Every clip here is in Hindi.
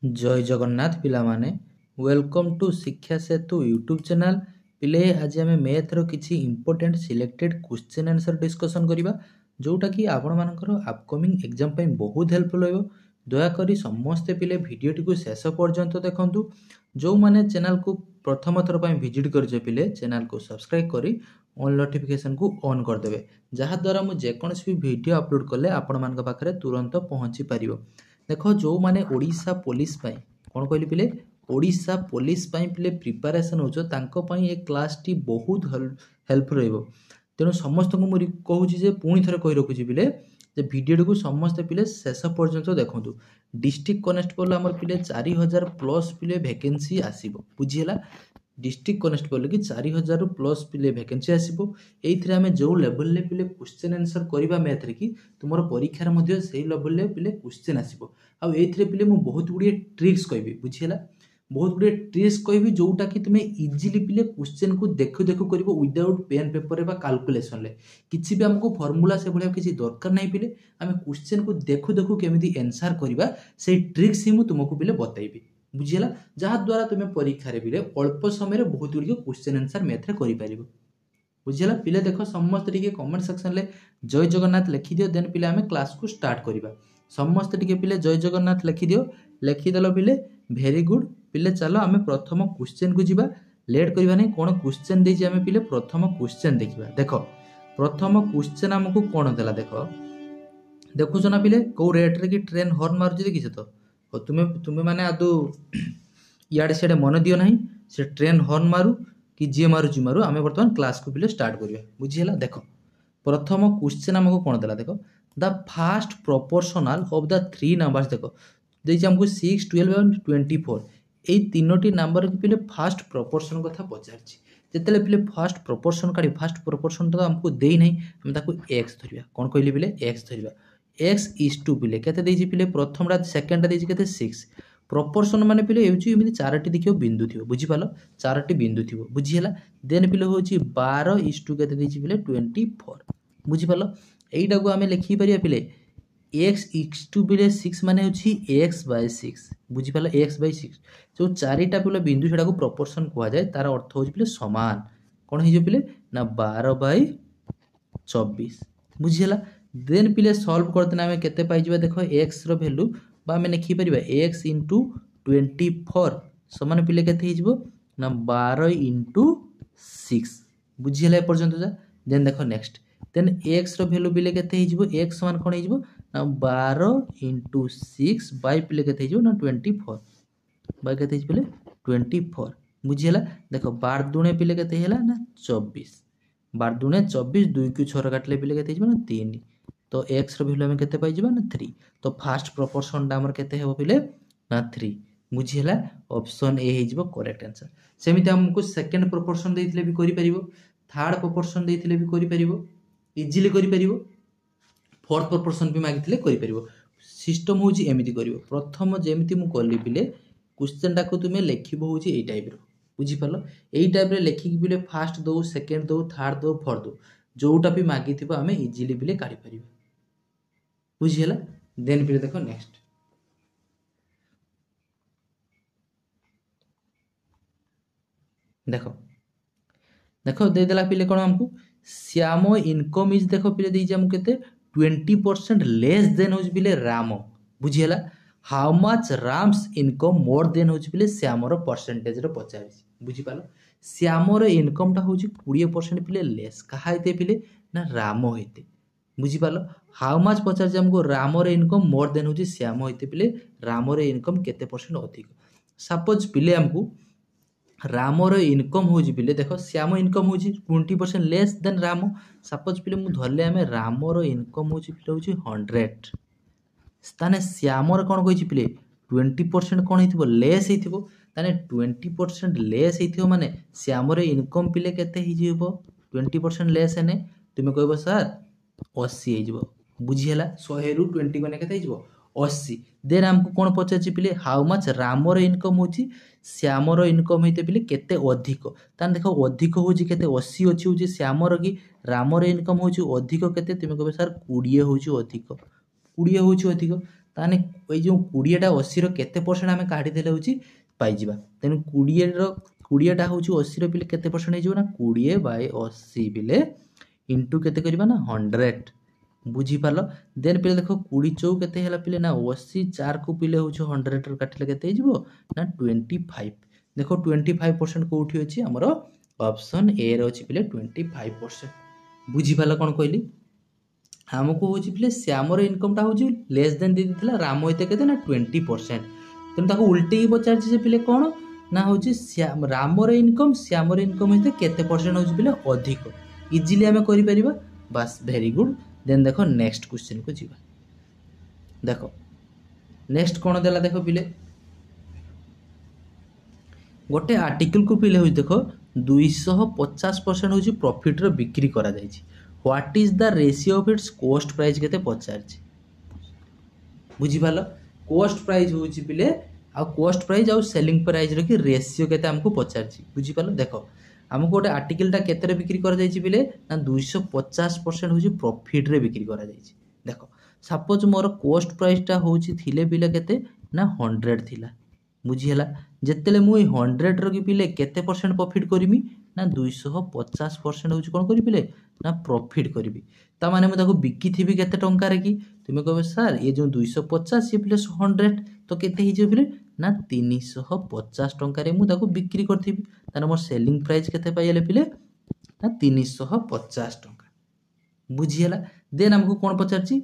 जय जगन्नाथ पिलामाने वेलकम टू शिक्षा सेतु यूट्यूब चैनल पिले आज आम मैथ रो किछि important selected question answer discussion करिबा जोटा कि आपण मानकर अपकमिंग एग्जाम पई बहुत हेल्पफुल होइबो। दयाकरी समस्ते पिले वीडियोटी को शेष पर्यंत देखंतु। जो माने चैनल को प्रथम थर पई विजिट करजे पिले चैनल को सब्सक्राइब करी ऑन नोटिफिकेशन को ऑन कर देबे, जहा द्वारा मु जेकोनसी भी वीडियो अपलोड कले आपण मानक पाखरे तुरंत पहुंची परिबो। देख जो माने ओडिशा पुलिस पाई कौन कहली पिले ओडिशा पुलिस पाई पिले प्रिपरेशन होचो तांको पाई एक क्लास टी बहुत हेल्पफुल रहइबो। तेणु समस्त को मु कहूची जे पुणी थरे कहि रखुची पिले जे वीडियो को समस्त पिले शेष पर्यंत देखंतु। डिस्ट्रिक्ट कनेस्टेबल हमर पिले 4000 प्लस पिले वैकेंसी आसीबो, बुझियला। डिस्ट्रिक्ट कनेस्टेबल की 4000 प्लस पिले वैकेंसी आसीबो। एइथरे हमें जो लेवल ले पिले क्वेश्चन आंसर करिबा मैथ रे की तुमर परीक्षा रे मध्ये सेही लेवल ले पिले क्वेश्चन आसीबो। आ एइथरे पिले मु बहुत गुडी ट्रिक्स कहबी, बुझियला। बहुत गुडी ट्रिक्स कहबी जोटा कि तुमे इजीली पिले क्वेश्चन को देखु देखु करिवो विदाउट पेन पेपर बा कैलकुलेशन ले। किछि भी हमको फार्मूला से भलिया किछि दरकार नै पिले हमें क्वेश्चन को देखु देखु केमिति आंसर करिबा सेही ट्रिक्स ही मु तुमको पिले बतैबी, बुझियला। जहा द्वारा तुमे परीक्षा रे पिले अल्प समय रे बहुत गुडी क्वेश्चन आंसर मैथ रे करि परिबो, बुझियला। पिले देखो समस्त टिके कमेंट सेक्शन ले जय जगन्नाथ लिखि दियो, देन पिले हमें क्लास को स्टार्ट करिबा। समस्त टिके पिले जय जगन्नाथ लिखि दियो, लिखि देलो पिले वेरी गुड। पिले चलो हमें प्रथम क्वेश्चन को जिबा, लेट करिबा नै। कोन क्वेश्चन देछि हमें पिले प्रथम क्वेश्चन देखिबा। देखो प्रथम क्वेश्चन हमको कोन देला, देखो देखु जना पिले को रेट रे की ट्रेन हॉर्न मारुछि देखिछ तो। हो तुमे माने आदु याडे सेडे मन दियो नाही, से ट्रेन हॉर्न मारू कि जे मारुछि मारू, हमें वर्तमान क्लास को पिले स्टार्ट करिया, बुझियला। देखो प्रथम क्वेश्चन हमको कोन देला, देखो the fast proportional of the three numbers. देखो देछि हमको 6 12 एंड 24 ए तीनोटी नंबर के पिले फास्ट प्रोपोर्शन कथा पचारछि। जेतेले पिले फास्ट प्रोपोर्शन काढी, फास्ट प्रोपोर्शन तो हमको देई नहीं, हम ताको x धरिया। कोन कहली पिले x धरिया। x इज टू पिले केते देछि पिले प्रथमटा सेकंडटा देछि केते 6। प्रोपोर्शन माने पिले एउछि एमिति चारटी देखियो बिंदु थिबो, बुझि पालो चारटी बिंदु थिबो, बुझियला। देन पिले होछि 12 इज टू केते देछि पिले 24, बुझि पालो। एइटा को हमें लिखि परिया पिले x इज टू पिले 6 माने होछि x/6, बुझि पालो x/6। जो चारिटा पिले बिंदु सेडा को प्रोपोर्शन कुआ जाय, तार अर्थ होछि पिले समान। कोन हिजो पिले ना 12/24, बुझियला। देन पिले सॉल्व करते हमें केते पाइ जिबा, देखो x रो वैल्यू बा हमें लिखि परिबा x * 24 समान पिले केते हिजबो ना 12 * 6, बुझियला ए पर्यंत जा। देन देखो नेक्स्ट, देन x रो वैल्यू पिले केते हिजबो, x समान कोन हिजबो ना 12 * 6 बाय पिले केते हिजबो ना 24 बाय केते हिजबो पिले 24, बुझियला। देखो 12 दुणे पिले केते हेला ना 24, 12 दुणे 24, 2 को 6 काटले पिले केते हिजबो ना 3। तो x रो वैल्यू हमें केते पाइ जिबा ना 3। तो फास्ट प्रोपोर्शन डा हमर केते हेबो पिले ना 3, बुझियला। ऑप्शन ए हिजबो करेक्ट आंसर। सेमिति हमको सेकंड प्रोपोर्शन देइथिले भी करि परिबो, थर्ड प्रोपोर्शन देइथिले भी करि परिबो, इजीली करि परिबो, फोर्थ प्रोपोर्शन भी मागिथिले करि परिबो। सिस्टम होउची एमिति करिवो। प्रथम जेमिति मु करली पिले क्वेश्चन टा को तुमे लेखिबो होउची एई टाइप रो, बुझि पालो। एई टाइप रे लेखि कि पिले फर्स्ट दो, सेकंड दो, थर्ड दो, फोर्थ दो, जोटा भी मागिथिबो हमें इजीली पिले काढि परिबो, बुझियला। देन पिले देखो नेक्स्ट, देखो देखो दे देला पिले कोन हमको श्यामो इनकम इज, देखो पिले देइ जे हम केते 20% लेस देन होज पिले रामो, बुझियला। How much Ram's income more than whose पिले श्यामर परसेंटेज रो पचारिस, बुझि पालो। श्यामर इनकम टा होज 20% पिले लेस कहा हेते पिले ना रामो हेते, बुझि पालो। हाउ मच पचार जे हमको रामर इनकम मोर देन होज श्याम हेते पिले रामर इनकम केते परसेंट अधिक। सपोज पिले हमको रामर इनकम होजी पिले, देखो श्याम इनकम होजी 20% लेस देन रामो। सपोज पिले मु धरले हमें रामर इनकम होजी पिले होजी 100, ताने श्यामर कोन कहिछि पिले 20% कोन हेतिबो लेस हेतिबो। ताने 20% लेस हेतिबो माने श्यामर इनकम पिले केते हिजिबो 20% लेस हेने तुमे कहबो सर 80 हेजिबो, बुझियला। 100 रु 20 कोने केते हिजिबो 80। देन हमको कोन पचाछि पिले हाउ मच रामर इनकम होछि श्यामर इनकम हेते पिले केते अधिक। ताने देखो अधिक होछि केते 80 अछि होछि श्यामर की रामर इनकम होछि अधिक केते, तुमे कहबो सर 20 होछि अधिक, 20 होछि अधिक। ताने ए जो 20टा 80 केते परसेंट आमे काढी देले होची पाई जिबा तेनु 20टा होची 80 पिले केते परसेंट हे जिवो ना 20/80 पिले इनटू केते करबा ना 100 बुझी पालो देन पिले देखो 20 चौ केते हैला पिले ना 80 4 को पिले होची 100 रो काटिले केते जिवो ना 25 देखो 25% कोठी अछि हमरो ऑप्शन ए रे अछि पिले 25% बुझी पालो कोन कहली हमको होची पिले श्यामर इनकम टा होची लेस देन दे दितला राम होइते केते ना 20% तेन ताको उल्टे ही पचार से पिले कोन ना होची श्याम रामर इनकम होइते केते परसेंट होची पिले अधिक इजीली हमें करि परिबा बस वेरी गुड देन देखो नेक्स्ट क्वेश्चन को जीवा देखो नेक्स्ट कोन देला देखो पिले गोटे आर्टिकल को पिले हो देखो 250% होची प्रॉफिट रो बिक्री करा जाय छी what is the ratio of its cost price केते पचार छी बुझी पालो कॉस्ट प्राइस होची पिले आ कॉस्ट प्राइस आ सेलिंग प्राइस रो की रेशियो केते हमको पचार छी बुझी पालो देखो हमको गोटे आर्टिकल टा केते रे बिक्री करा जाय छी पिले ना 250% होची प्रॉफिट रे बिक्री करा जाय छी देखो सपोज मोर कॉस्ट प्राइस टा होची थिले पिले केते ना 100 थिला बुझी हला जेतेले मुई 100 रो की पिले केते परसेंट प्रॉफिट करमी ना 250% होची कोन करी पिले ना प्रॉफिट करबी ता माने मु ताको बिकी थिबी केते टंका रे की तुमे कहबे सर ये जो 250 ये प्लस 100 तो केते ही जे पिले ना 350 टंका रे मु ताको बिक्री करथिबी ताने मोर सेलिंग प्राइस केते पाइले पिले ना 350 टंका बुझी हला देन हमको कोन पचारची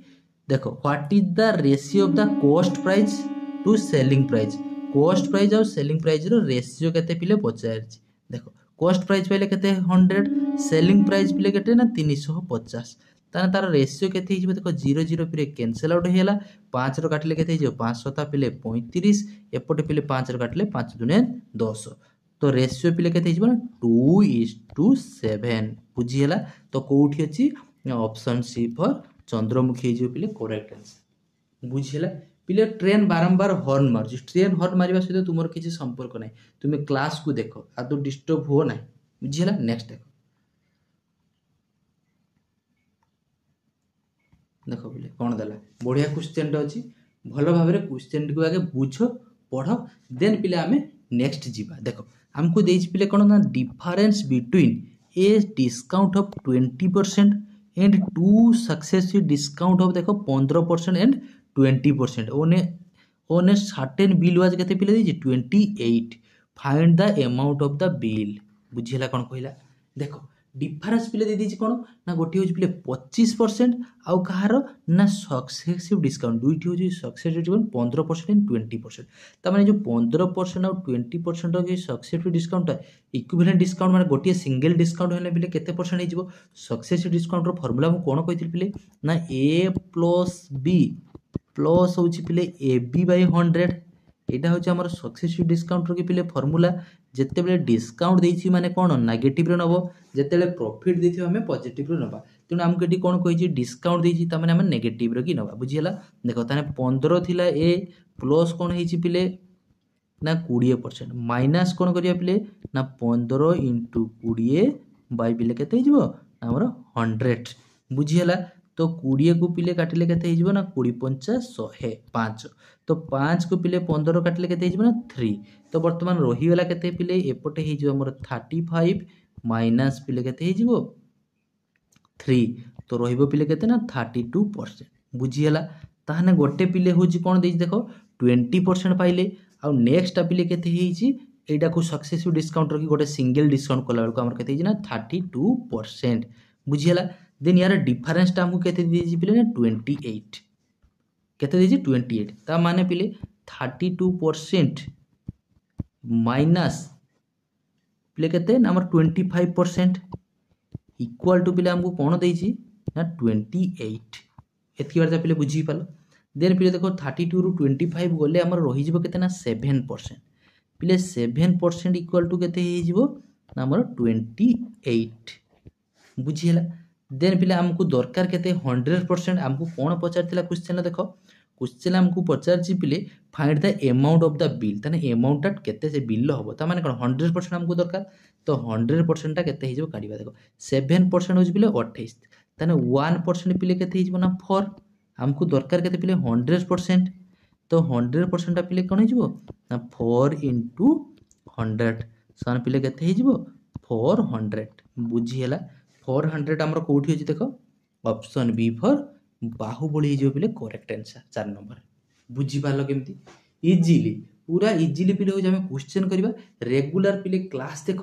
देखो what is the ratio of the cost price to selling price cost price और सेलिंग प्राइस रो रेशियो केते पिले पचारची देखो कॉस्ट प्राइस पहले केते 100 सेलिंग प्राइस पिले केते ना 350 ताने तार रेशियो केते हिजबे देखो 0 पिले कैंसिल आउट हेला 5 रो काटले केते हिजो 5 7 पिले 35 एपटे पिले 5 रो काटले 5 दुने 10 तो रेशियो पिले केते हिजबो ना 2:7 बुझी हेला तो कोठी अछि ऑप्शन सी फॉर चंद्रमुखी हिजो पिले करेक्ट आंसर बुझी हेला पिले ट्रेन बारंबार हॉर्न मारजी ट्रेन हॉर्न मारिबा सहित तुमर किछि संपर्क नै तुमे क्लास को देखो आ तो डिस्टर्ब हो नै बुझिला नेक्स्ट देखो देखो पिले कोन देला बढ़िया क्वेश्चन टा अछि भलो भाबरे क्वेश्चन को आगे बुझो पढ़ो देन पिले हमें नेक्स्ट जीवा देखो हमको देइछ पिले कोन ना difference between a discount of 20% and two successive discount of देखो 15% and 20% on a certain bill was केते पिले देछि 28 find the amount of the bill बुझिला कोन कहला देखो डिफरेंस पिले दे देछि कोन ना गोटी होछि पिले 25% आउ कहारो ना सक्सेसिव डिस्काउंट दुइटी होछि सक्सेसिव डिस्काउंट 15% एंड 20% त माने जो 15% और 20% रो के सक्सेसिव डिस्काउंट इक्विवेलेंट डिस्काउंट माने गोटी सिंगल डिस्काउंट होले पिले केते परसेंट हे जिवो सक्सेसिव डिस्काउंट रो फार्मूला मु कोन कहिथिल पिले ना a + b प्लस होची पिले AB/100 एटा होची हमर सक्सेसिव डिस्काउंट रो की पिले फार्मूला जत्ते बेले डिस्काउंट देछि माने कोन नेगेटिव रो नबो जत्ते बेले प्रॉफिट देथियो हमें पॉजिटिव रो नबा तेनु हमके एटी कोन कहिछि डिस्काउंट देछि त माने हम नेगेटिव रो की नबा बुझियला देखो ताने 15 थिला ए प्लस कोन हेछि पिले ना 20% माइनस कोन करिया पिले ना 15 * 20 बाय पिले केते हिजबो हमर 100 बुझियला तो 20 को पिले काटिले केते हिजबो ना 20 50 100 5 तो 5 को पिले 15 काटिले केते हिजबो ना 3 तो वर्तमान रही वाला केते पिले एपटे हिजबो हमर 35 माइनस पिले केते हिजबो 3 तो रहिबो पिले केते ना 32% बुझियला ताहने गोटे पिले होजी कोन देछि देखो 20% पाइले आ नेक्स्ट पिले केते हिजी एटा को सक्सेसिव डिस्काउंट रखी गोटे सिंगल डिस्काउंट कोला बेलको हमर केते हिजी ना 32% बुझियला देन यार डिफरेंस टा हमको केते देछि पिले ना 28 केते देछि 28 ता माने पिले 32% माइनस पिले केते ना हमर 25% इक्वल टू पिले हमको कोन देछि ना 28 एतकी बार पिले बुझी पालो देन पिले देखो 32 रु 25 गले हमर रहि जिवो केते ना 7% पिले 7% इक्वल टू केते हे जिवो ना हमर 28 बुझियला देन पिले हमको दरकार केते 100% हमको कोन पचारतिला क्वेश्चन देखो क्वेश्चन हमको पचारछि पिले find the amount of the bill तने अमाउंट टा केते से बिल होबो त माने कोन 100% हमको दरकार तो 100% टा केते हिजो काढिबा देखो 7% होज पिले 28 तने 1% पिले केते हिजो ना 4 हमको दरकार केते पिले 100% तो 100% पिले कौन हो 4 into 100 सन पिले केते हो 400 बुझीगला 400 आमर कौटी अच्छी देख ऑप्शन बी फॉर बाहुबली हो पिले करेक्ट आंसर 4 नंबर बुझीपार केमती इजिली पूरा इजिली पिले हो क्वेश्चन करवा रेगुलर पिले क्लास देख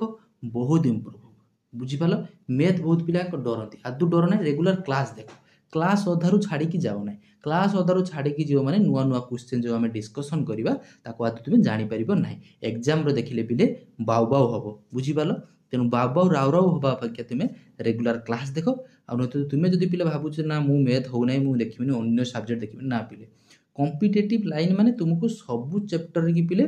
बहुत इम्प्रूव बुझीपार मैथ बहुत पिला डरती आदु डर ना रेगुलर क्लास देख क्लास अधारू छाड़ी जाओ ना क्लास अधारू छाड़ी जो मैंने नुआ नुआ क्वेश्चन जो आम डिस्कसन करवा आदि तुम जापर ना एग्जाम देखिले पिले बाउ बाउ हम बुझीपार तेणु बाउ बाउ राउ राउ हवा अपेक्षा तुम्हें रेगुलर क्लास देख आ तुम्हें जब पिले भावुच ना मु मैथ हो ना मुझे देखी अन्य सब्जेक्ट देखी ना पिले कॉम्पिटिटिव लाइन माने तुमको सबू चैप्टर की पिले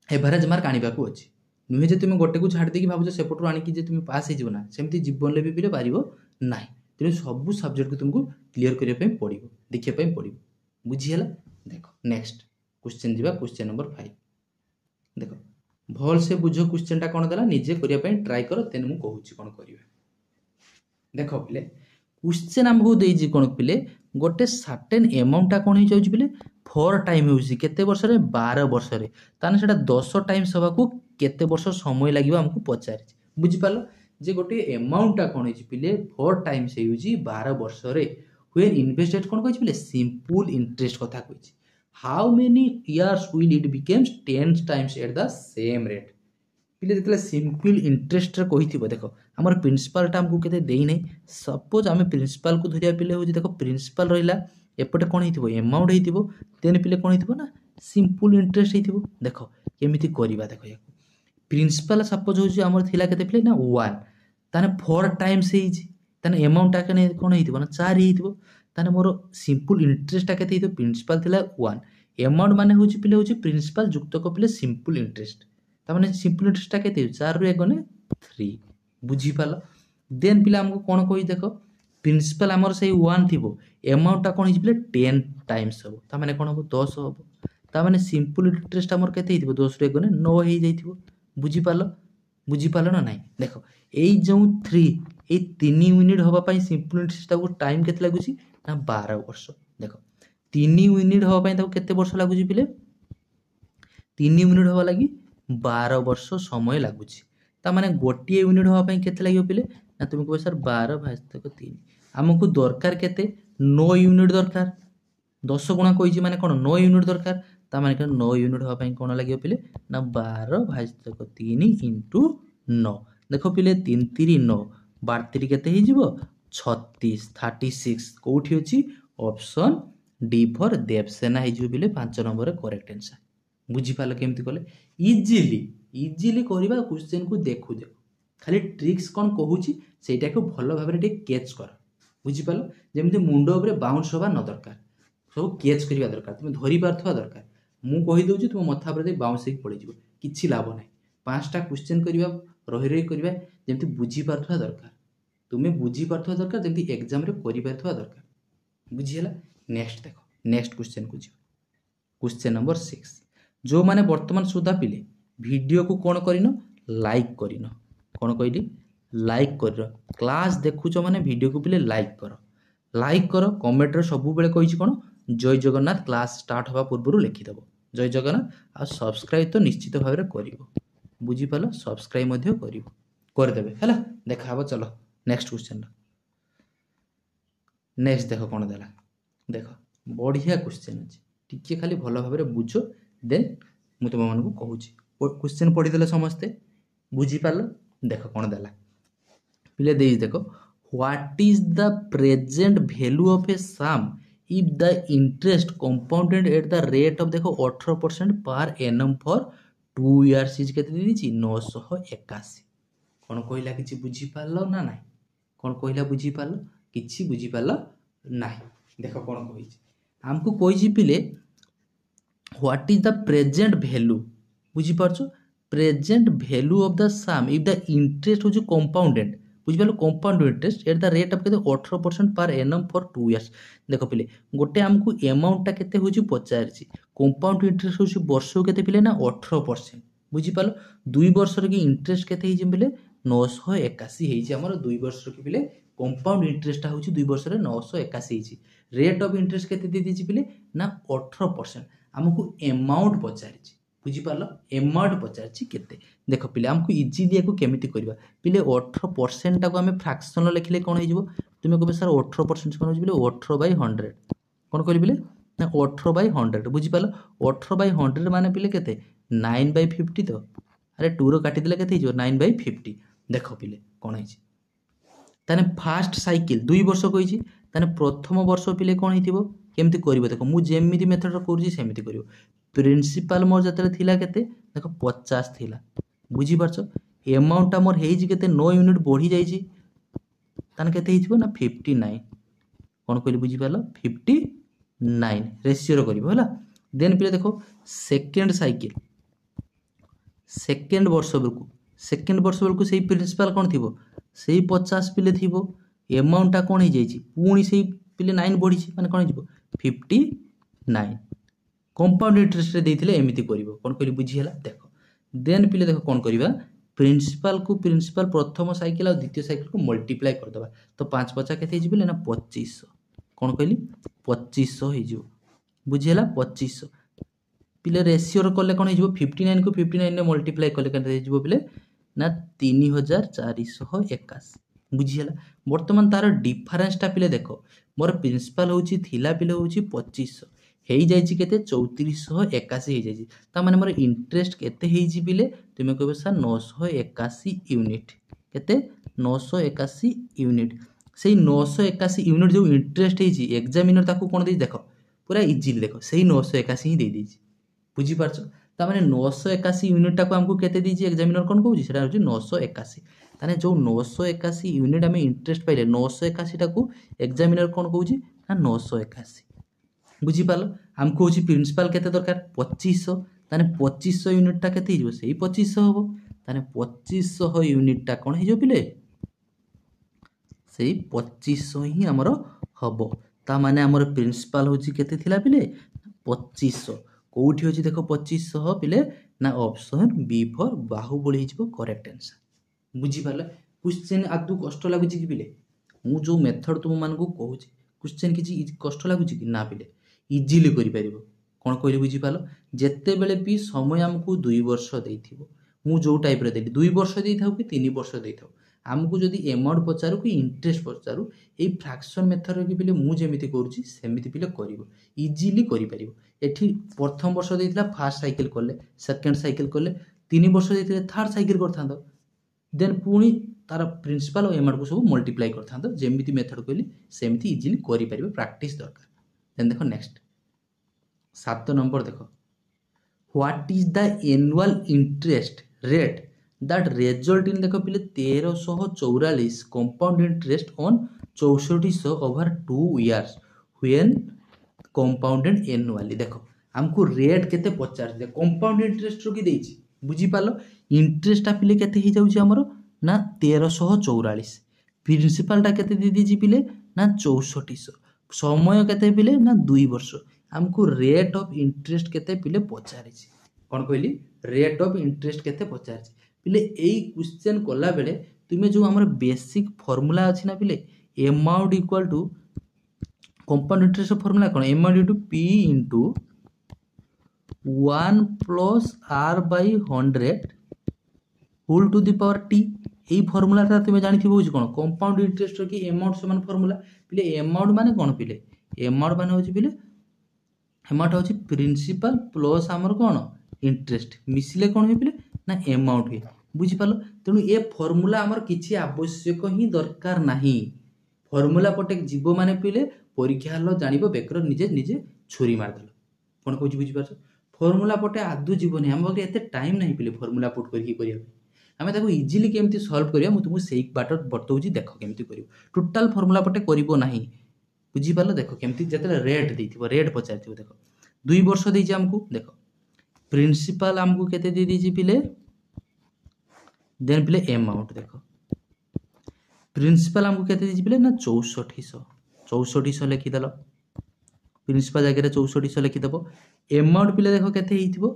एवरेज मार्क आने को अच्छी नुहे जे तुम गोटे को छाड़ देकी भावुच सेपटू आणिकी तुम पास हो ना सेमती जीवन में भी पिले पार ना तेणु सबू सब्जेक्ट को तुमको क्लीयर करने पड़ो देखिए पड़ो बुझीगला देख नेक्स्ट क्वेश्चन जी क्वेश्चन नंबर 5 देख भल से बुझ क्वेश्चन टा कौन देला निजे करने ट्राए कर तेन मुझे कहूँ कौन कर देख पिले क्वेश्चन आमको देजी कौन पिले गोटे सर्टेन एमाउंट टा कौन हो पिले 4 टाइम होते वर्ष 12 वर्ष ताने सेटा 10 टाइम्स हवा को केते वर्ष समय लगे आमको पचार बुझीपार जे गोटे एमाउंट कौन पिले 4 टाइम्स हो 12 वर्ष व्हेन इन्वेस्टेड कौन कही पिले सिंपल इंटरेस्ट कथा कही how many years will it becomes 10 times at the same rate पिले जो सिंपल इंटरेस्ट कही देख आम प्रिंसिपाल आमको केते देई नै सपोज आम प्रिंसिपाल को धरिया पिले हो देख प्रिंसिपाल रहा एपटे कौन हो एमाउंट हो तेन पिले कौन हो ना सिंपल इंटरेस्ट हो देख केमी करवा देख या प्रिंसिपाल सपोज हूँ आम के पिले ना 1 ताने 4 टाइम्स ताने एमाउंट कौन हो ना 4 हो ताने मोर सिंपल इंटरेस्ट के प्रिंसिपाल थिला 1 एमाउंट माने हूँ पिले हूँ प्रिंसिपाल युक्त पिले सिंपल इंटरेस्ट ताने सिंपल इंटरेस्ट के 4 रु 1 गने 3 बुझीपाल देन पिला आमको कौन कही देख प्रिंसिपाल आमर से 1 थी एमाउंट कौन हो 10 टाइम्स हम ताने कौन हम 10 हम ताने सिंपल इंटरेस्ट आमर के 10 रु 1 गने 9 हो जाइथिबो बुझीपाल ना नाई देख यही जो 3 ये 3 यूनिट हाँपाई सिंपल इंटरेस्ट टाइम के लगुच ना 12 वर्ष देख 3 यूनिट हाँपाई केते वर्ष लगुच पिले 3 यूनिट हाँवा लगी 12 वर्ष समय लगुच ताने गोटे यूनिट हाँपाई केते लगे पिले ना तुम कह सर 12 भाग 3 आमको दरकार केते 9 यूनिट दरकार 10 गुणा कही माने कौन 9 यूनिट दरकार ताने 9 यूनिट हाँपाई कौन लगे पिले ना 12 भाग 3 इंटू 9 देख पिले 3 3 9 12 केते हो 36 36 कौटी अच्छी ऑप्शन डी फॉर देवसेना हो पिले 5 नंबर करेक्ट आंसर बुझीपाल केमती कले इजिली इजिली करवा क्वेश्चन को देखु देखो खाली ट्रिक्स कौन कहूँ सेटा को भल भाव कैच कर बुझीपाल जमी मुंड उपर बाउंस हवा न दरकार सब कैच करवा दरकार तुम धरी पार्था दरकार मु कहीदे तुम मथा पर बाउंस हो पड़े किसी लाभ ना 5टा क्वेश्चन करवा रही रही करवा जमी बुझीपार्था दरकार तुम्हें बुझीपार्था दरकार जमी एग्जाम कर दरकार बुझीगला नेक्स्ट देख नेक्स्ट क्वेश्चन को जी क्वेश्चन नंबर 6 जो मैंने वर्तमान सुधा पिले वीडियो को कौन करन लाइक करन कौन कहली लाइक कर क्लास देखुच माने वीडियो को पिले लाइक कर कमेंट रे सब बेले कही कौन जय जगन्नाथ क्लास स्टार्ट हवा पूर्व लिखिदेव जय जगन्नाथ आ सब्सक्राइब तो निश्चित भाव में कर बुझीपाल सब्सक्राइब करदेवे है देखा चलो नेक्स्ट क्वेश्चन नेक्स्ट देख कौन देला देख बढ़िया क्वेश्चन अच्छे टी खाली भल भाव में बुझ देन मुझे तुम मानक कहूँ क्वेश्चन पढ़ीदे समस्ते बुझीपाल देख कौन देला पिले दे देख what is the present value of a sum if the interest compounded at the rate of देखो 18% per annum for 2 years is के 981 कौन कहला कि बुझीपाल ना ना कौन कहला बुझीपाल कि बुझीपाल ना देख कौन कही आमको कही पिले what is the present value बुझीपार present value of the sum if the interest हो कंपाउंडेड बुझीपाल compound interest at the rate of 18% per annum for 2 years देख पिले गोटे आमको एमाउंटा केते हो पचारि कंपाउंड इंटरेस्ट हो वर्ष के पिले ना 18% बुझीपाल 2 वर्ष की इंटरेस्ट केते पिले 981 आमर 2 वर्ष की पिले कंपाउंड इंटरेस्टा हूँ 2 वर्ष 981 रेट ऑफ इंटरेस्ट केते दे दीजिए पिले ना 18%। आमको अमाउंट पचारि बुझिपार अमाउंट पचारि केते देख पिले आमको इजिली या केमिति करबा पिले 18% टाको आम फ्रैक्शन लिखिले कौन हो तुम्हें कहे सर 18% कौन हो 18/100 कौन कह पिले ना 18/100 बुझिपार 18/100 माने पिले केते 9/50 तो अरे 2 रो काटिदेले केते 9/50 देख पिले कौन है ताने फास्ट साइकिल 2 वर्ष कही ताने प्रथम वर्ष पिले कौन हो केमती कर देख मुझे मेथड कर प्रिंसिपल मोर जतले थिला केते देख 50 थिला बुझिपारछ अमाउंटटा मोर हेइछि केते 9 यूनिट बढ़ी जाइछि ताने केते हिथिबो ना 59 कौन कहली बुझिपारल 59 रेशियो करिवो हला देन पिले देखो सेकंड साइकिल सेकंड वर्ष बेलकु सही प्रिंसिपल कौन थी से 50 पिले थी अमाउंटटा कौन हो जाइए पुणी से पिले 9 बढ़ी माने कौन हो 59 कंपाउंड इंटरेस्ट रे देइथिले एमिति करिवो कौन कहली बुझीला देख देन पिले देख कौन करिवा प्रिंसिपल प्रथम साइकिल और द्वितीय साइकिल को मल्टीप्लाई कर दबा तो 5 50 केते हिजि ना 2500 कौन कहली 2500 हिजि बुझीला 2500 पिले रेशियो कले कौन हो 59 को 59 ने मल्टीप्लाई कले केते हिजि पिले ना 3481 बुझीला वर्तमान तार डिफरेंसटा पिले देख मोर प्रिंसिपल होची थिला पिले होची 2500 हेई जाइछि केते 3481 हेई जाइछि ता माने मोर इंटरेस्ट केते हेइछि पिले तुमे कहबे सर 981 यूनिट केते 981 यूनिट सेही 981 यूनिट जो इंटरेस्ट हेइछि एग्जामिनर ताकू कोन दे देखो पूरा इजीली देखो सेही 981 ही दे देछि बुझी पारछ ता माने 981 यूनिट टाको हमको केते दीजिए एग्जामिनर कोन कहउछि सेटा होछि 981 ताने जो 981 यूनिट हमें इंटरेस्ट पाइले 981 टाको एग्जामिनर कोन कहउछि ना 981 बुझी पाल हमको होछि प्रिंसिपल केते दरकार 2500 ताने 2500 यूनिट टा केते हिजो सेही 2500 होबो ताने 2500 यूनिट टा कोन हिजो पिले सेही 2500 ही हमरो हबो ता माने हमर प्रिंसिपल होछि केते थिला पिले 2500 कोठी होछि देखो 2500 पिले ना ऑप्शन बी फॉर बाहुबली हिजबो करेक्ट आंसर बुझी पाले क्वेश्चन आदु कष्ट लागुछि कि पिले मु जो मेथड तुम मान को कहूछि क्वेश्चन किछि कष्ट लागुछि कि ना पिले इजीली करि परिबो कोन कहली बुझी पालो जत्ते बेले भी समय हमको 2 वर्ष देइथिबो मु जो टाइप रे देली 2 वर्ष देइथाउ कि 3 वर्ष देइथाउ हमको जदि अमाउंट पचारू कि इंटरेस्ट पचारू ए फ्रैक्शन मेथड रे पिले मु जेमिति करूछि सेमिति पिले करिवो इजीली करि परिबो एठी प्रथम वर्ष देइथिला फर्स्ट साइकिल करले सेकंड साइकिल करले 3 वर्ष देइथिले थर्ड साइकिल करथांदो देन पुणी तार प्रिंसिपल और अमाउंट को सब मल्टीप्लाई करथांदो जेमिति मेथड कहली सेमिति इजीली करि परिबो प्रैक्टिस दरकार देन देखो नेक्स्ट 7 नंबर देखो what is the annual interest rate that result in देखो पिले 1344 compound interest on 6400 over 2 years when compounded annually देखो हमको रेट केते पचार दे कंपाउंड इंटरेस्ट रो की देछि बुझी पालो इंटरेस्ट पिले केते ही जाउछि हमरो ना 1344 प्रिंसिपल टा केते दे दिछि पिले ना 6400 समय केते पिले ना 2 वर्ष हमको रेट ऑफ इंटरेस्ट केते पिले पचारिछि कोन कहली रेट ऑफ इंटरेस्ट केते पचारिछि पिले एई क्वेश्चन कोला बेले तुमे जो हमर बेसिक फार्मूला अछि ना पिले amount equal to compound interest formula कोन amount into p into 1 plus r by 100 whole to the power t एई फार्मूला ता तुमे जानि थिबो कोन कंपाउंड इंटरेस्ट की अमाउंट समान फार्मूला पिले अमाउंट माने कोन पिले अमाउंट माने होछि पिले अमाउंट होछि प्रिंसिपल प्लस हमर कोन इंटरेस्ट मिसिले कोन हे पिले ना अमाउंट हे बुझी पालो तेनु ए फार्मूला हमर किछि आवश्यक ही दरकार नाही फार्मूला पटे जीव माने पिले परीक्षा हल जानिबो बेकर निजे निजे छुरी मार देलो कोन कहू बुझी पारछ फार्मूला पटे आदु जीवन हम बगे एते टाइम नाही पिले फार्मूला पुट करके करिया हमें ताको इजीली केमती सॉल्व करिया मु तुमु सेही बाट बतौजी देखो केमती करियो टोटल फार्मूला पटे करिवो नाही बुझी पालो देखो केमती जतले रेट देथिबो रेट पचारथिबो देखो 2 वर्ष देछि हमको देखो प्रिंसिपल हमको केते दे दिछि पिले देन पिले अमाउंट देखो प्रिंसिपल हमको केते दिछि पिले ना 6400 लिखि दलो प्रिंसिपल जगह रे 6400 लिखि दबो अमाउंट पिले देखो केते हिथिबो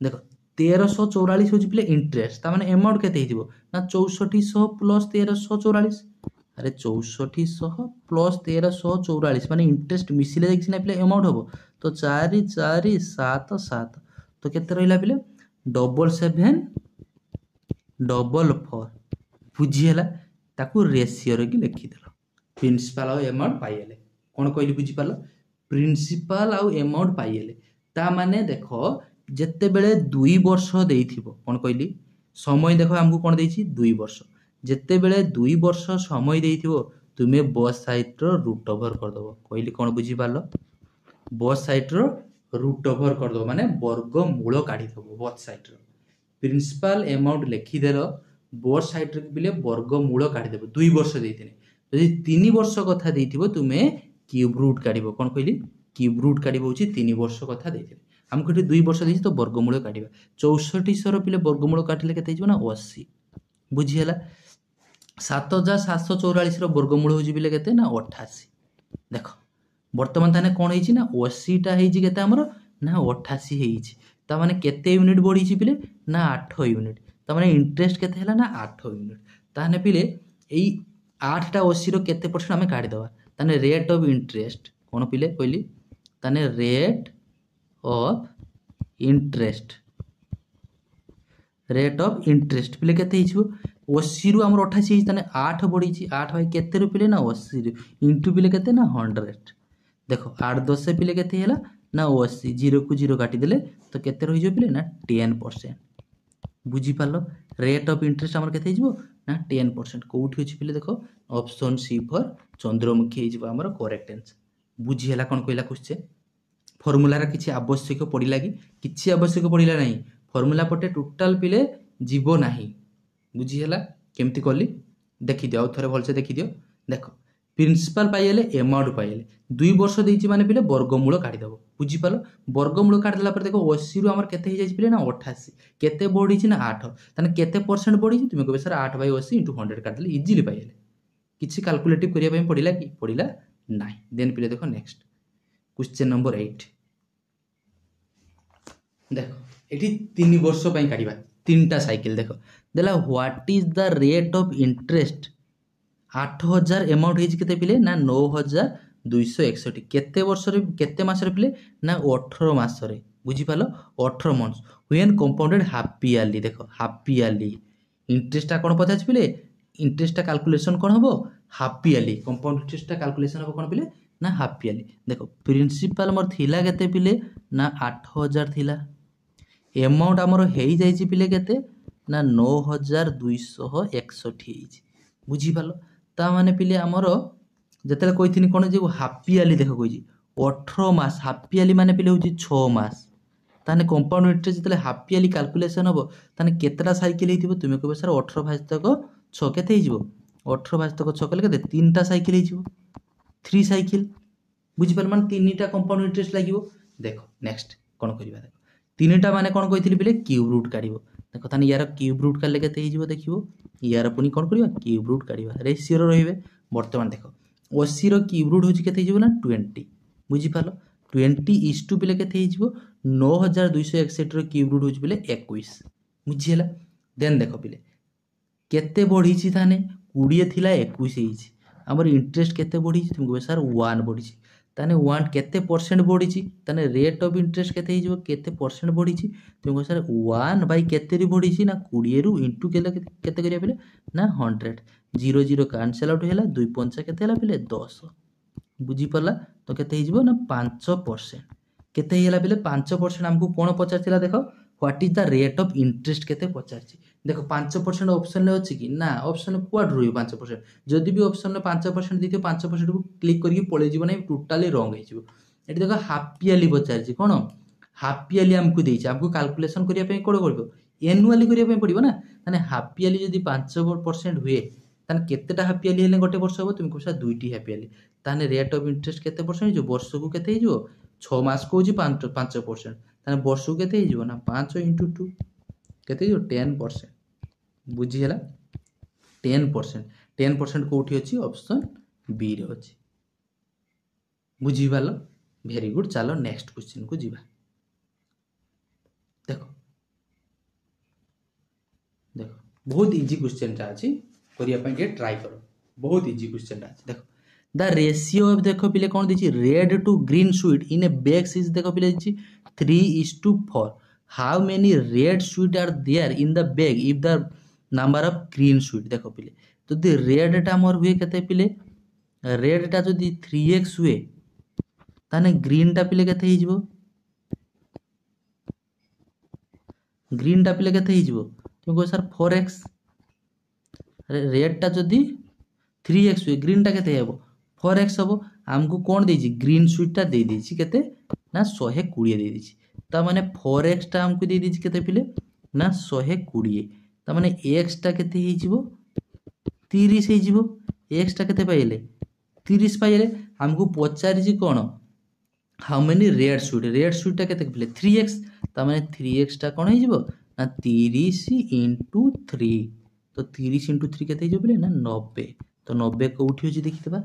देखो 1344 होछि पिले इंटरेस्ट ता माने अमाउंट केते हिथिबो ना 6400 प्लस 1344 अरे 6400 प्लस 1344 माने इंटरेस्ट मिसिले जाइक सिना पिले अमाउंट हबो तो 4 4 7 7 तो केते रहिला पिले 77 44 बुझीला ताकू रेशियो रे कि लिखि देलो प्रिंसिपल आउ अमाउंट पाइले कोन कहली बुझी पालो प्रिंसिपल आउ अमाउंट पाइले ता माने देखो जेते बेले 2 वर्ष देइथिबो कोन कहली समय देखो हमकु कोन देइछि 2 वर्ष जेते बेले 2 वर्ष समय देइथिबो तुमे बस साइट रो रूट ओवर कर दबो कहली कोन बुझी पालो बस साइट रो रूट ओवर कर दबो माने वर्ग मूल काढी दबो बस साइट रो प्रिंसिपल अमाउंट लिखि देलो बोथ साइड रे बिले वर्ग मूल काढी देबो 2 वर्ष देइथिने जदि 3 वर्ष कथा देइथिबो तुमे क्यूब रूट काढिबो कोन कहली क्यूब रूट काढिबो होची 3 वर्ष कथा देइथिने हमको एठी 2 वर्ष देइछि तो वर्गमूल काढिबा 6400 रो पिले वर्गमूल काटिले केते हिजो ना 80 बुझी हला 7744 रो वर्गमूल होची बिले केते ना 88 देखो वर्तमान थाने कोन हेछि ना 80 टा हेछि केते हमरो ना 88 हेछि ता माने केते यूनिट बढ़ी पिले ना 8 यूनिट ता माने इंटरेस्ट केते हला ना 8 यूनिट ताने पिले एई 8 टा 80 रो केते परसेंट हमें काढी दवा ताने रेट ऑफ इंटरेस्ट कोन पिले कहली ताने रेट ऑफ इंटरेस्ट पिले केते हिजो 80 रु हमर 88 हिज ताने 8 बढ़ी छि 8 भाई केते रु पिले ना 80 रु इनटू पिले केते ना 100 देखो 8 10 पिले केते हला ना 80 0 को 0 काटी देले तो केते रहि जो पिले ना 10% बुझी पालो रेट ऑफ इंटरेस्ट हमर केते हिजो ना 10% कोठी अछि पिले देखो ऑप्शन सी फॉर चंद्रमुखी हिजो हमर करेक्ट आंसर बुझी हला कोन कहला क्वेश्चन फॉर्मूला रा किछि आवश्यक पडिला कि किछि आवश्यक पडिला नाही फॉर्मूला पटे टोटल पिले जीवो नाही बुझी हला केमती करली देखि दियो थरे भलसे देखि दियो देखो प्रिंसिपल पाइले अमाउंट पाइले 2 वर्ष देइछि माने पिले वर्गमूल काढी दबो बुझी पालो वर्गमूल काढी देला पर देखो 80 रु हमर केते हि जाइछि पिले ना 88 केते बढ़ी छि ना 8 तने केते परसेंट बढ़ी छि तुमे कहबे सर 8 बाय 80 * 100 काढ देले इजीली पाइले किछि कैलकुलेटिव करिया पय पडिला कि पडिला नाही देन पिले देखो नेक्स्ट क्वेश्चन नंबर 8 देखो एठी 3 वर्ष पय काढिबा तीनटा साइकिल देखो देला what is the rate of interest 8000 amount hedge केते पिले ना 9261 केते वर्ष रे केते मास रे पिले ना 18 मास रे बुझी पालो 18 months when compounded half yearly देखो हाफ ईयरली इंटरेस्ट ता कोन पचाछ पिले इंटरेस्ट ता कैलकुलेशन कोन हबो हाफ ईयरली कंपाउंड इंटरेस्ट ता कैलकुलेशन हबो कोन पिले ना हाफ ईयरली देखो प्रिंसिपल मोर थिला केते पिले ना 8000 थिला अमाउंट हमर हेई जाइछि पिले केते ना 9261 हेइछि बुझी पालो ता माने पिले हमर जतेले कहिथिनी कोन जे हाफ ईयरली देखो कहिछि 18 मास हाफ ईयरली माने पिले होछि 6 मास ताने कंपाउंड इंटरेस्ट जतेले हाफ ईयरली कैलकुलेशन हबो ताने केतरा साइकिल हेइथिबो तुमे कहबे सर 18 भाज तक 6 केते हेइजिबो 18 भाज तक 6 केले केते तीनटा साइकिल हेइजिबो 3 साइकिल बुझी पाल मान तीनटा कंपाउंड इंटरेस्ट लागिबो देखो नेक्स्ट कोन करिबा देखो तीनटा माने कोन कहिथिली बिले क्यूब रूट काढिबो देखो ताने यार क्यूब रूट काले केते हेइजिबो देखिबो यार पुनी कोन करिबा क्यूब रूट काढिबा रेशियो रो रहिबे वर्तमान देखो 80 रो क्यूब रूट होछि केते हेइजिबो ना 20 बुझी पालो 20 बिले केते हेइजिबो 9261 रो क्यूब रूट होछि बिले 21 बुझिला देन देखो बिले केते बढ़ी छि थाने 20 थिला 21 हेइछि हमर इंटरेस्ट केते बढ़ी छि तुमको सर 1 बढ़ी छि ताने 1 केते परसेंट बढ़ी छि ताने रेट ऑफ इंटरेस्ट केते हिजो केते परसेंट बढ़ी छि तुमको सर 1 बाय केते रि बढ़ी छि ना 20 रु इनटू केते करिया पले ना 100 0 0 कैंसिल आउट हैला 2 5 केते हैला पले 10 बुझी पला तो केते हिजो ना 5% केते हैला पले 5% हमको कोन पचारथिला देखो what is the rate of interest केते पचारछि देखो 5% ऑप्शन ले अछि कि ना ऑप्शन क्वाड रही 5% जदि भी ऑप्शन में 5% दिथियो 5% को क्लिक करके पळे जीव नै टोटली रॉन्ग हे जीव एठी देखो हाफ ईयरली पचारछि कोन हाफ ईयरली हमको देछि हमको कैलकुलेशन करिया पे कोड करबो एनुअली करिया पे पड़िबो ना माने हाफ ईयरली जदि 5% हुए ताने केतेटा हाफ ईयरली हेले गोटे वर्ष हो तुम कोसा दुईटी हाफ ईयरली ताने रेट ऑफ इंटरेस्ट केते परसेंट जो वर्ष को केते हे जो 6 मास को जी 5% ताने वर्ष को केते हे जो ना 5 * 2 केते जो 10% बुझी हला 10% कोठी अछि ऑप्शन बी रे अछि बुझी पालो वेरी गुड चलो नेक्स्ट क्वेश्चन को जीवा देखो देखो बहुत इजी क्वेश्चन ता अछि करिया पे ट्राई करो बहुत इजी क्वेश्चन टा देखो द रेशियो ऑफ देखो पिले कौन दीची red to green sweet in a bag is देखो पिले दीची 3:4 how many red sweet are there in the bag if the number of green sweet देखो पिले जदि रेड टा मोर हुए केते पिले रेड टा जदि 3x हुए ताने ग्रीन टा पिले केते ही जीवो ग्रीन टा पिले केते ही जीवो तुम कहो सर 4x रेड टा जदि 3x हुए ग्रीन टा केते हेबो 4x हबो हमको कौन देछि ग्रीन स्वीट टा दे देछि केते ना 120 दे देछि ता माने 4x टा हमको दे देछि केते पिले ना 120 ता माने x टा केते ही जीवो 30 ही जीवो x टा केते पाइले 30 पाइले हमको पचारि जी कोन हाउ मेनी रेड स्वीट टा केते पिले 3x ता माने 3x टा कोन ही जीवो ना 30 into 3 तो 30 into 3 केते जो बोले ना 90 तो 90 कोठी होची देखितबा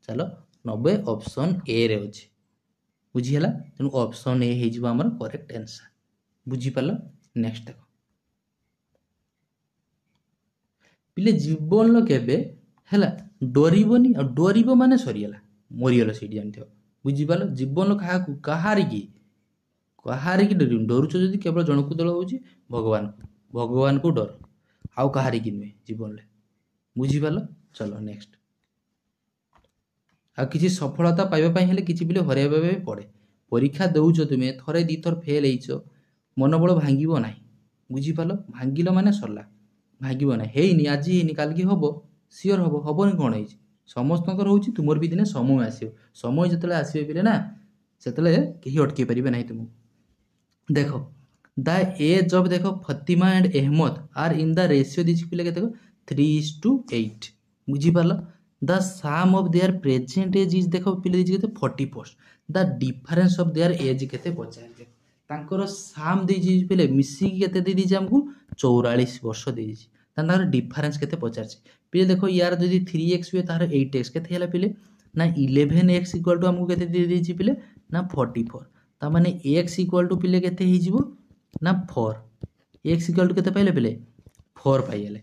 चलो 90 ऑप्शन ए रे होची बुझी हला तेनु ऑप्शन ए हे जीवा हमर करेक्ट आंसर बुझी पालो नेक्स्ट देखो पिले जीवन लो केबे हला डरिबोनी और डरिबो माने सरियला मरियला सेठी जानथियो बुझी पालो जीवन लो कहारी की डरुछ जदि केवल जनकु दल होची भगवान को डर आउ कहारी की नुहे जीवन ले बुझी पालो चलो नेक्स्ट आ किसी सफलता पाइबा पई हेले किछि बिले हरेबा बे पड़े परीक्षा दउछ तुमे थरे दी थर फेल हेइछो मनोबल भांगिबो नाही बुझी पालो भांगिलो माने सरला भांगिबो नाही हेइनी आज हेइनी काल की हबो सियोर हबो हबोनी कोन हेइछ समस्तकर होउची तुमर भी दिने समय आसीयो समय जतले आसीबे बिले ना सेतले केही अटके परिबे नाही तुमु देखो द एज ऑफ देखो Fatima and Ahmad are in the ratio दिछि पिले के देखो 3:8 बुझी पालो the sum of their present age is देखो पिले दिछि केते 40 the difference of their age केते पचार देखो तांकर साम दे जी पिले मिसी केते दे दिछि हमकु 44 वर्ष दे दिछि तांकर डिफरेंस केते पचार पिले देखो यार जदि 3x हुए तार 8x केते हला पिले ना 11x इक्वल टू हमकु केते दे दिछि पिले ना 44 ता माने x इक्वल टू पिले केते ही जीवो ना 4 x इक्वल टू केते पाइले पिले 4 पाइले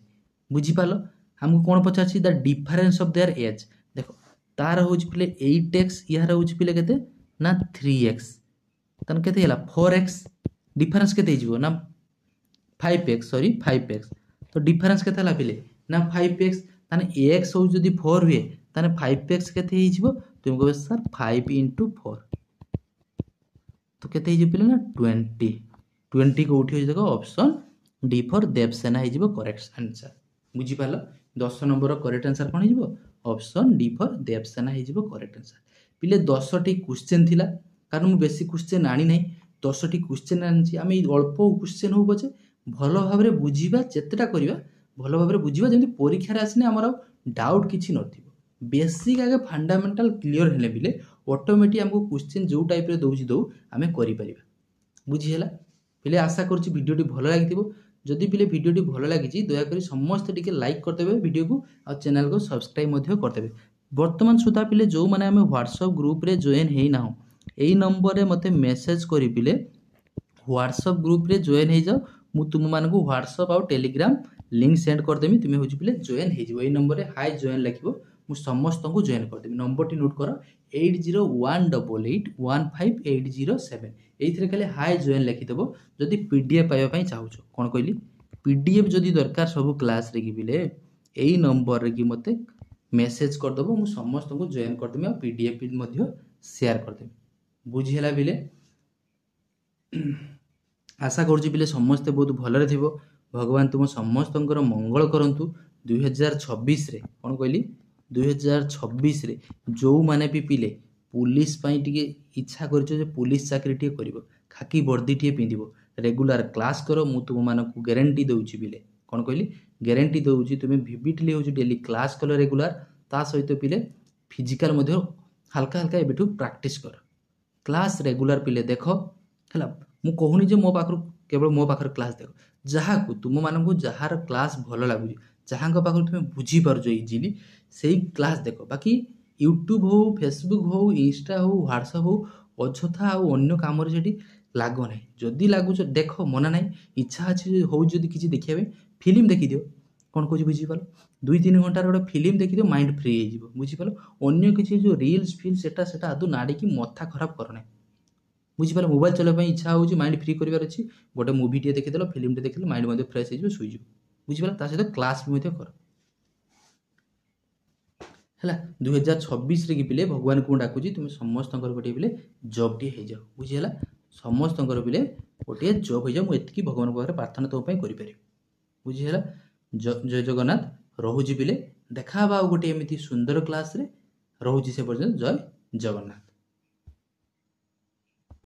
बुझी पालो हमको कोन पचाछि the difference of their age देखो तार होछि पिले 8x यार होछि पिले केते ना 3x तन केते हला 4x डिफरेंस केते ही जीवो ना 5x सॉरी 5x तो डिफरेंस केते हला पिले ना 5x ताने x हो जदी 4 हुए ताने 5x केते ही जीवो तुम कहबे सर 5 into 4 तो केते ही पिले ना 20 को उठी देखो ऑप्शन डी फॉर देवसेना ही जीवो करेक्ट आंसर बुझी पालो 10 नंबर करेक्ट आंसर कोन ही जीवो ऑप्शन डी फॉर देवसेना ही जीवो करेक्ट आंसर पिले 10 टी क्वेश्चन थिला कारण मु बेसी क्वेश्चन आनी नै 10 टी क्वेश्चन आनछि आमे अल्प क्वेश्चन हो बचे भलो भाबरे बुझीबा चेतटा करिबा भलो भाबरे बुझीबा जेंति परीक्षा रे आसने हमर डाउट किछि नथिबो बेसिक आगे फंडामेंटल क्लियर हेले बिले ऑटोमेटिक हमको क्वेश्चन जो टाइप रे दोउछि दो आमे करि परिबा बुझी हला पिले आशा करछि वीडियो टी भलो लागिथिबो जदि पिले वीडियो टी भलो लागिछि दया करी समस्त टिके लाइक करदेबे वीडियो को और चैनल को सब्सक्राइब मध्य करदेबे वर्तमान सुधा पिले जो माने हमें व्हाट्सएप ग्रुप रे जॉइन हेइ ना एई नंबर रे मते मेसेज करी पिले व्हाट्सएप ग्रुप रे जॉइन हे जाओ मु तुम मान को व्हाट्सएप और टेलीग्राम लिंक सेंड कर देमी तुमे होछि पिले जॉइन हे जिवो एई नंबर रे हाय जॉइन लिखिबो मु समस्त को जॉइन कर देमी नंबर टी नोट करो 8018881580 एइथरे खाली हाय जॉइन लिखि देबो जदि पीडीएफ पाइबा पई चाहूछो कोन कहली पीडीएफ जदि दरकार सब क्लास रे कि बिले एई नंबर रे कि मते मेसेज कर दबो मु समस्त को जॉइन कर देमी और पीडीएफ मध्ये शेयर कर देमी बुझी हला बिले आशा करूची बिले समस्त बहुत भलरे थिबो भगवान तुम समस्तंकर मंगल करंतु 2026 रे कोन कहली 2026 रे जो माने भी पिले पुलिस पाई टिके इच्छा करछो जे पुलिस चाकरी टिके करिवो खाकी वर्दी टिके पिंदिबो रेगुलर क्लास करो मु तुम मानकु गारंटी दउची बिले कोन कहली गारंटी दउची तुमे विविटली होची डेली क्लास कलो रेगुलर ता सहित पिले फिजिकल मध्ये हल्का हल्का एबिठु प्रैक्टिस कर क्लास रेगुलर पिले देखो हला मु कहूनी जे मो पाखर केवल मो पाखर क्लास देखो जहा को तुम मानकु जहार क्लास भलो लागुजी जहांक पाखर तुमे बुझी पारजो इजीली सेही क्लास देखो बाकी यूट्यूब हो फेसबुक हो इंस्टा हो व्हाट्सएप हो अछथा आ अन्य काम रे जेटी लागो नै जदी लागुछ देखो मना नै इच्छा अछि हो जदी किछि देखियाबे फिल्म देखि दियो କ'ଣ କହୁଛି ବୁଝିପାରିଲ? 2-3 ଘଣ୍ଟାର ଗୋଟେ ଫିଲ୍ମ ଦେଖିଦିଅ, ମାଇଣ୍ଡ ଫ୍ରି ହେଇଯିବ। ବୁଝିପାରିଲ? ଅନ୍ୟ କିଛି ଯେଉଁ ରିଲ୍ସ ଫିଲ୍ସ ସେଟା ଆଦୌ ନାଡ଼ିକି ମଥା ଖରାପ କର ନାହିଁ। ବୁଝିପାରିଲ? ମୋବାଇଲ ଚଲାଇବା ପାଇଁ ଇଚ୍ଛା ହେଉଛି, ମାଇଣ୍ଡ ଫ୍ରି କରିବାର ଅଛି, ଗୋଟେ ମୁଭିଟିଏ ଦେଖିଦେଲ, ଫିଲ୍ମଟେ ଦେଖିଦେଲ, ମାଇଣ୍ଡ ମଧ୍ୟ ଫ୍ରେଶ୍ ହେଇଯିବ, ଶୋଇଯିବ। ବୁଝିପାରିଲ? ତା ସହିତ କ୍ଲାସ୍ ବି ମଧ୍ୟ କର। ହେଲା, 2026ରେ କି ପିଲେ ଭଗବାନଙ୍କୁ ମୁଁ ଡାକୁଛି ତୁମେ ସମସ୍ତଙ୍କର ଗୋଟିଏ ପିଲେ ଜବ୍ଟିଏ ହେଇଯାଉ। ବୁଝିହେଲା? ସମସ୍ତଙ୍କର ପିଲେ ଗୋଟିଏ ଜବ୍ ହେଇଯାଉ, ମୁଁ ଏତିକି ଭଗବାନଙ୍କ ପାଖରେ ପ୍ରାର୍ଥନା ତୁମ ପାଇଁ କରିପାରିବି। ବୁଝିହେଲା? ଜୟ ଜଗନ୍ନାଥ। ରହୁଛି ପିଲେ, ଦେଖା ହେବା ଆଉ ଗୋଟିଏ ଏମିତି ସୁନ୍ଦର କ୍ଲାସ୍ରେ। ରହୁଛି ସେ ପର୍ଯ୍ୟନ୍ତ, ଜୟ ଜଗନ୍ନାଥ।